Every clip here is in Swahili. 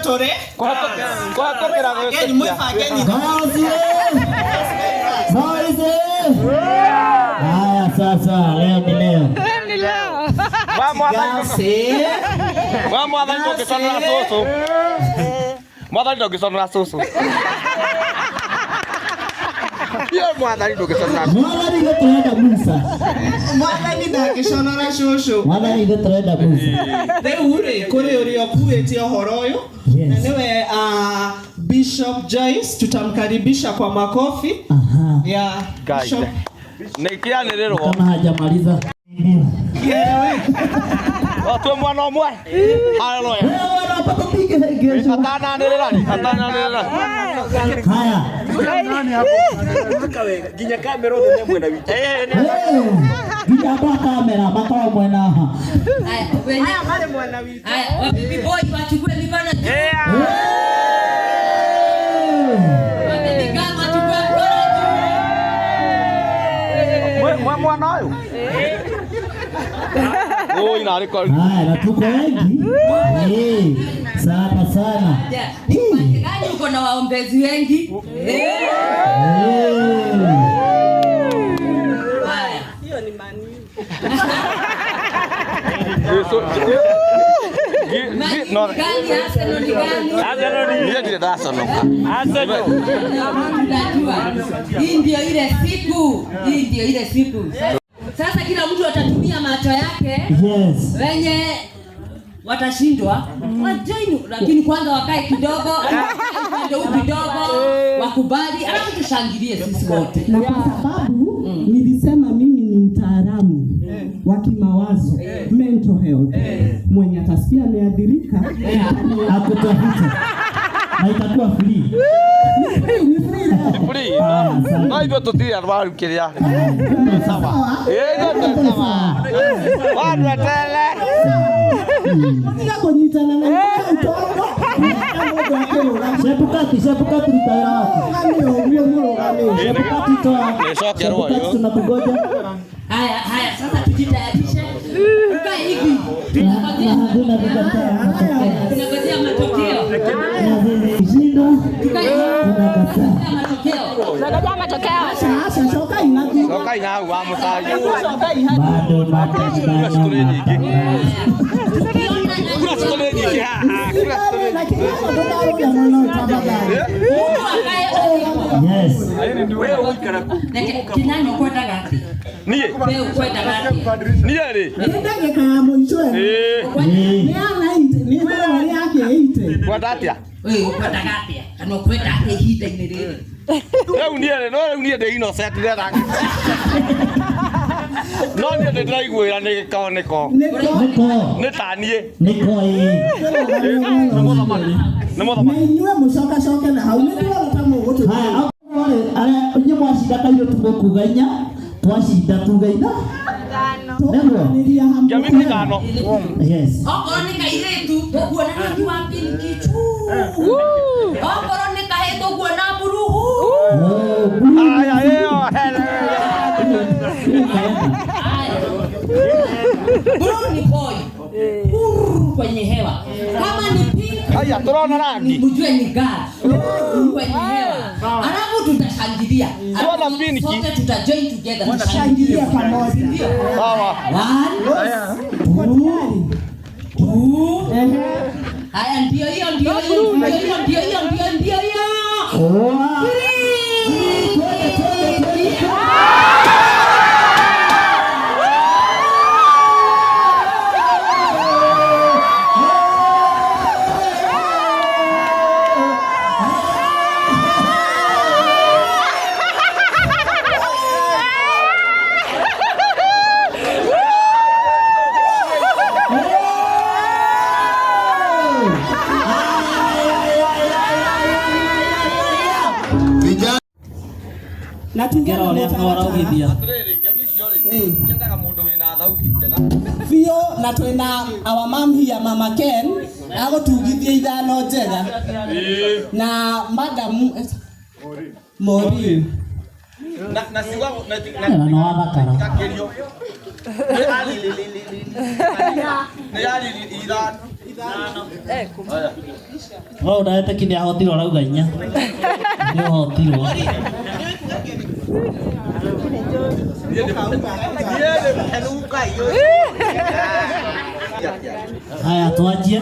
tore. Kwa kira Ageni mwifageni. Haya sasa leo ni leo. Mwathani ndũngĩconora cũcũ. Mwathani ndũngĩconora cũcũ. Mwathani ndũngĩconora. Mwathani ndũrenda Musa. Mwathani ndangĩconora cũcũ. Mwathani ndũrenda Musa. Rĩu rĩ kũrĩ ũrĩa ũkuĩte ũhoro ũyũ. Na niwe Bishop Joyce tutamkaribisha kwa makofi. Ya Bishop. Nikianĩrĩrwo. Kama hajamaliza. Watu mwana umwe. Haleluya. Atananĩrĩra. Haya. Nani hapo? Ginya kamera ũthone mwena witũ. Ginya ba kamera makao mwena ha. Haya mali mwena witũ. Haya wabibi boy wachukue mikono. Wabibi kama wachukue mikono. Mwana huyu. Oh, inariko. Haya, na tuko wengi. Sana. Gani uko na waombezi wengi? Haya. Hiyo ni mani. No. Gani Arsenal ni gani? Ndio ndio Arsenal. Hii ndio ile siku. Sasa kila mtu atatumia macho yake. Yes. Wenye watashindwa wajoin, lakini kwanza wakae kidogo, ndio kidogo wakubali, alafu tushangilie sisi wote. Na kwa sababu nilisema mimi ni mtaalamu wa kimawazo, mental health. Mwenye atasikia ameadhirika akutafuta. Na itakuwa free. Free. Na hivyo tutia arwaru kiria. Sawa. Ndio sawa. Watu tele. Ndio kujitana na mtoto. Sepukati mtaala wako. Sepukati toa. Nishoke roho hiyo. Tunakugoja. Haya sasa tujitayarishe. Tukae hivi. Tunangojea matokeo. Tunangojea matokeo. Sasa soka inaji. Soka ina wa msaji. Bado. Kuna shule nyingi. Yes. Kinyanya kwenda gati. Nie. Wewe kwenda gati. Nie ri. Ndege kama mwisho. Ni anaite, ni wale yake ite. Kwenda atia. Wewe kwenda gati. Kana kwenda ate hita inere. Leo nie de innocent ndera. No nie de draigwira ni gikaoneko. Ni tanie. Niko Ninywe mucoka na hau ndio utamu wote. Haya, ale onye mwashida kayo tugokuganya, twashida tugaina. Jamii ngano. Yes. Okoro ni kairetu, kuona ni wapi kichu. Okoro ni kaheto kuona buruhu. Aya hele. Buruhu ni boy. Kwenye hewa. Kama ni pink. Haya tunaona rangi. Mjue ni gas. Kwenye hewa. Alafu tutashangilia. Tuona pinki. Sote tutajoin together. Tutashangilia pamoja. Sawa. Haya ndio hiyo. Na tungera ole waraugithia. Yendaga mundu wina thauti njega. Fio na twina our mom here Mama Ken agotugithia ithano njega. Na madam Mori. Na siwa Na no athakara. Kakirio. Ni yali ithano. Oh, unaeta kini ahotirwo arauga inya. Nĩ ahotirwo. Haya tuanjie.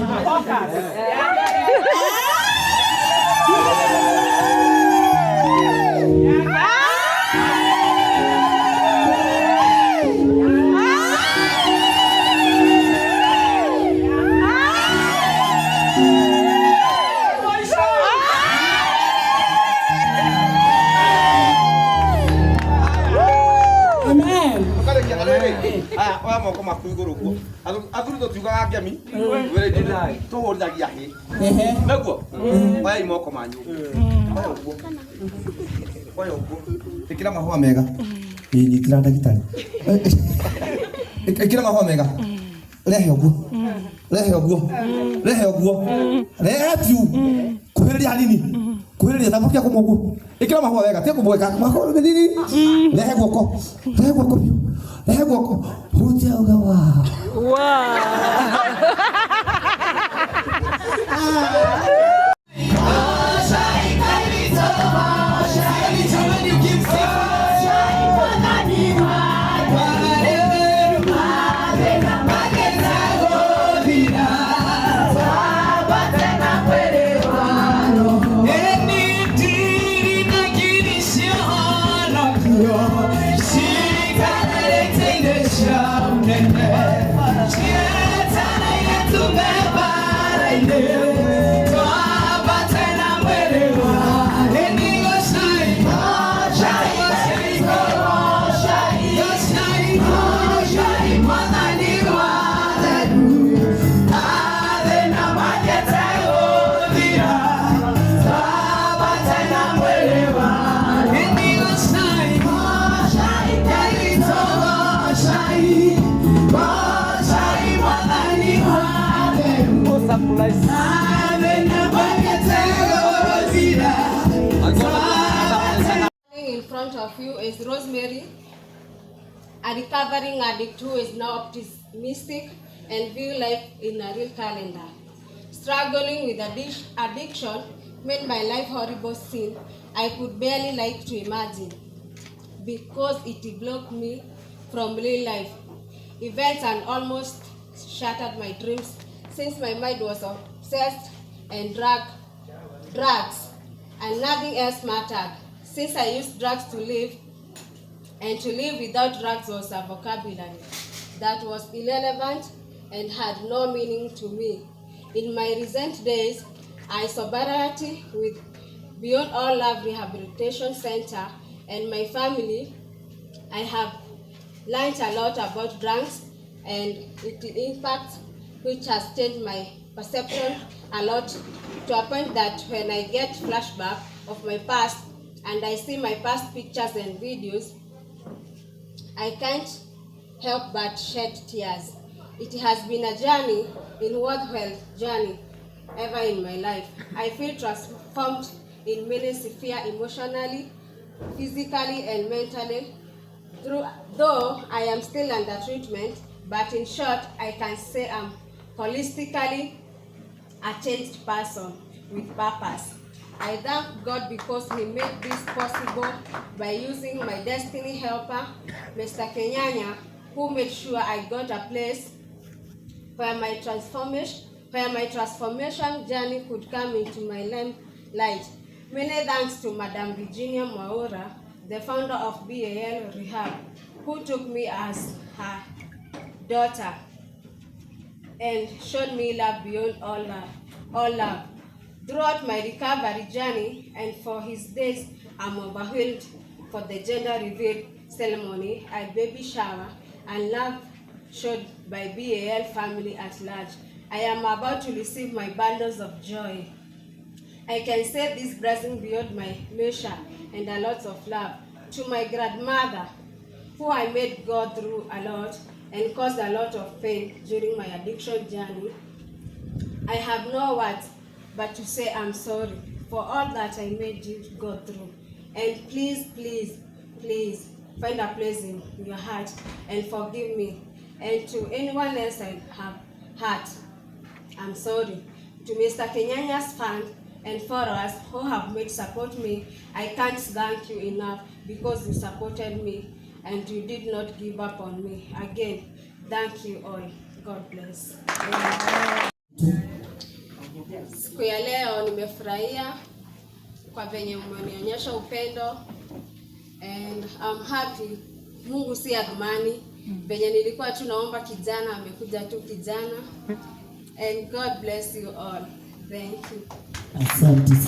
Moko maku iguru guo athuri to tugaga ngemi wele ndinai to horithagia hi naguo oya imoko manyu oya uguo ikira mahua mega nyitira ndagitari ikira mahua mega rehe uguo rehe tu kuhiriria hanini kuhiriria tabukia kumugu ikira mahua wega tie kumweka mahua nini rehe guoko rehe guoko hutia ugawa In front of you is Rosemary, a recovering addict who is now optimistic and view life in a real calendar. Struggling with addiction made my life horrible scene I could barely like to imagine, because it blocked me from real life events and almost shattered my dreams, since my mind was obsessed and drugs and nothing else mattered. Since I used drugs to live, and to live without drugs was a vocabulary that was irrelevant and had no meaning to me. In my recent days, I sobriety with Beyond All Love Rehabilitation Center and my family, I have learned a lot about drugs and its impact, which has changed my perception a lot, to a point that when I get flashback of my past and I see my past pictures and videos, I can't help but shed tears. It has been a journey, in worthwhile journey ever in my life. I feel transformed in many spheres, emotionally, physically, and mentally. Though I am still under treatment, but in short, I can say I'm holistically a changed person with purpose. I thank God because He made this possible by using my destiny helper, Mr. Kinyanya, who made sure I got a place where my transformation journey could come into my light. Many thanks to Madam Virginia Mwaura, the founder of BAL Rehab, who took me as her daughter and showed me love beyond all love. Throughout my recovery journey and for his days, I'm overwhelmed for the gender reveal ceremony, a baby shower, and love showed by BAL family at large. I am about to receive my bundles of joy. I can say this blessing beyond my measure and a lot of love. To my grandmother, who I made go through a lot and caused a lot of pain during my addiction journey, I have no words but to say I'm sorry for all that I made you go through. And please, please, please find a place in your heart and forgive me. And to anyone else I have hurt, I'm sorry. To Mr. Kinyanya's fund and followers who have made support me, I can't thank you enough because you supported me and you did not give up on me. Again, thank you all. God bless. Siku ya leo nimefurahia kwa venye mmenionyesha upendo and I'm happy. Mungu si adhmani. Venye nilikuwa tu naomba kijana, amekuja tu kijana. And God bless you all. Thank you. Asante sana.